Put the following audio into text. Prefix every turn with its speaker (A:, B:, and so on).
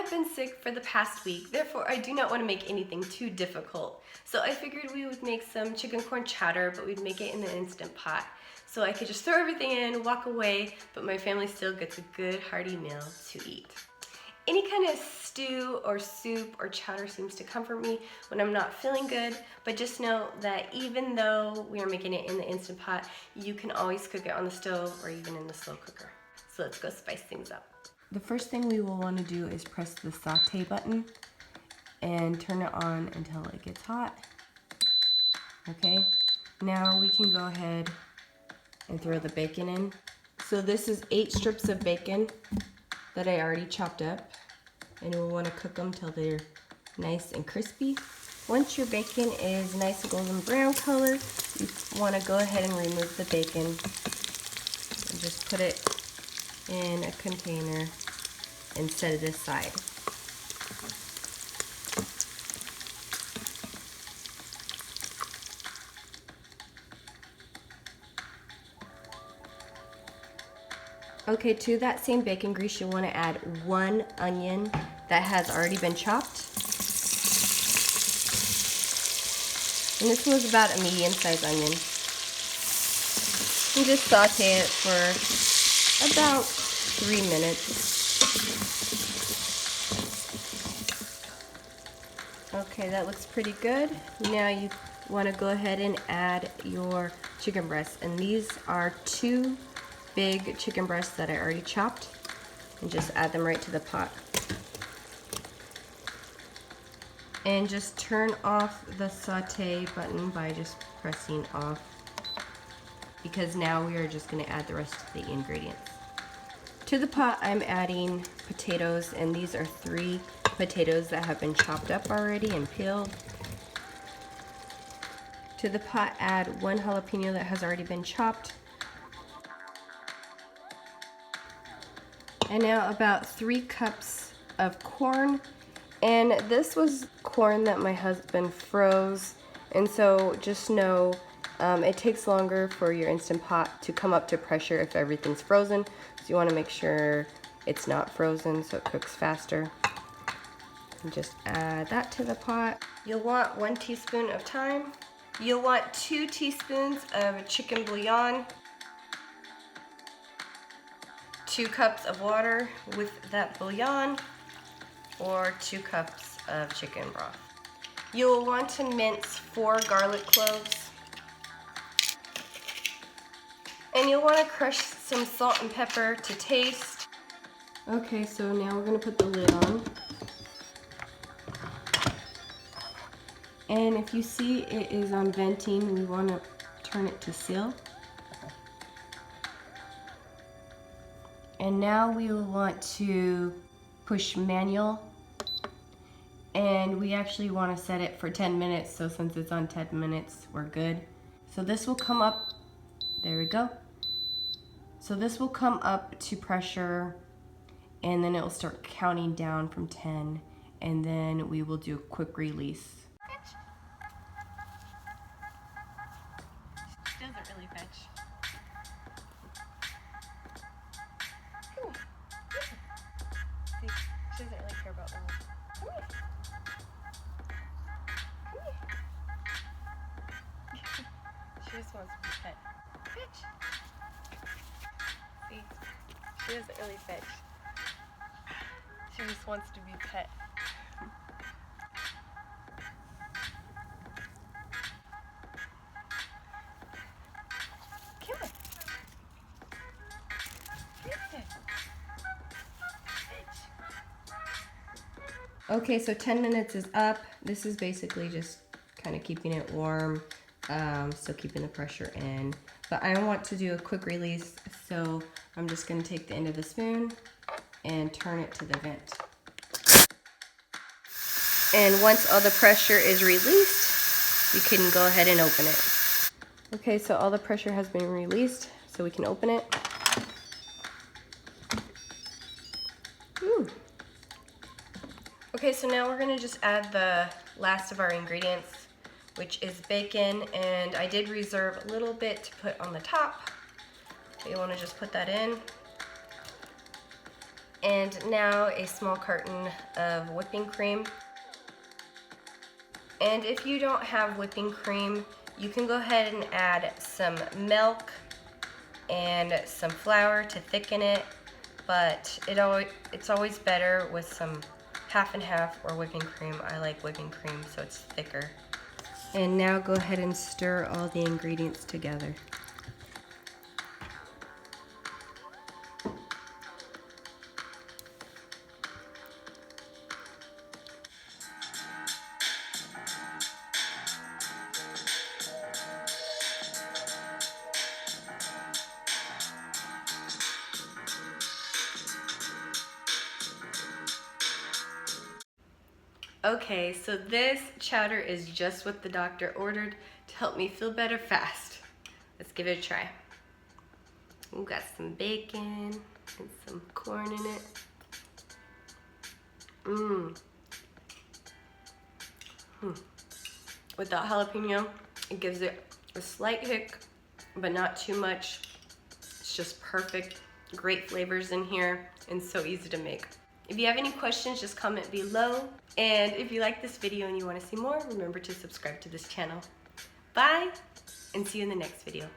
A: have been sick for the past week, therefore I do not want to make anything too difficult. So I figured we would make some chicken corn chowder, but we'd make it in the Instant Pot. So I could just throw everything in, walk away, but my family still gets a good hearty meal to eat. Any kind of stew or soup or chowder seems to comfort me when I'm not feeling good, but just know that even though we are making it in the Instant Pot, you can always cook it on the stove or even in the slow cooker. So let's go spice things up. The first thing we will want to do is press the saute button and turn it on until it gets hot. Okay, now we can go ahead and throw the bacon in. So this is 8 strips of bacon that I already chopped up, and we'll want to cook them till they're nice and crispy. Once your bacon is nice and golden brown color, you want to go ahead and remove the bacon and just put it in a container and set it aside. Okay, to that same bacon grease, you'll want to add 1 onion that has already been chopped. And this was about a medium-sized onion. And just saute it for about 3 minutes. Okay, that looks pretty good. Now you want to go ahead and add your chicken breasts. And these are 2 big chicken breasts that I already chopped, and just add them right to the pot. And just turn off the saute button by just pressing off, because now we are just going to add the rest of the ingredients. To the pot I'm adding potatoes, and these are 3 potatoes that have been chopped up already and peeled. To the pot add 1 jalapeno that has already been chopped. And now about 3 cups of corn, and this was corn that my husband froze, and so just know it takes longer for your Instant Pot to come up to pressure if everything's frozen, so you want to make sure it's not frozen so it cooks faster. And just add that to the pot. You'll want 1 teaspoon of thyme. You'll want 2 teaspoons of chicken bouillon, 2 cups of water with that bouillon, or 2 cups of chicken broth. You'll want to mince 4 garlic cloves. And you'll want to crush some salt and pepper to taste. Okay, so now we're going to put the lid on. And if you see it is on venting, we want to turn it to seal. And now we will want to push manual, and we actually want to set it for 10 minutes, so since it's on 10 minutes, we're good. So this will come up, there we go. So this will come up to pressure, and then it will start counting down from 10, and then we will do a quick release. She doesn't really fetch. See, she doesn't really care about that one. Come here. Come here. She just wants to be pet. Fetch. See, she doesn't really fetch. She just wants to be pet. Come on. Okay, so 10 minutes is up. This is basically just kind of keeping it warm, still keeping the pressure in. But I want to do a quick release, so I'm just going to take the end of the spoon and turn it to the vent. And once all the pressure is released, you can go ahead and open it. Okay, so all the pressure has been released, so we can open it. Ooh. Okay, so now we're gonna just add the last of our ingredients, which is bacon, and I did reserve a little bit to put on the top. So you wanna just put that in. And now a small carton of whipping cream. And if you don't have whipping cream, you can go ahead and add some milk and some flour to thicken it, but it's always better with some half and half or whipping cream. I like whipping cream so it's thicker. And now go ahead and stir all the ingredients together. Okay, so this chowder is just what the doctor ordered to help me feel better fast. Let's give it a try. We've got some bacon and some corn in it. With that jalapeno, it gives it a slight hick, but not too much. It's just perfect. Great flavors in here and so easy to make. If you have any questions, just comment below. And if you like this video and you want to see more, remember to subscribe to this channel. Bye, and see you in the next video.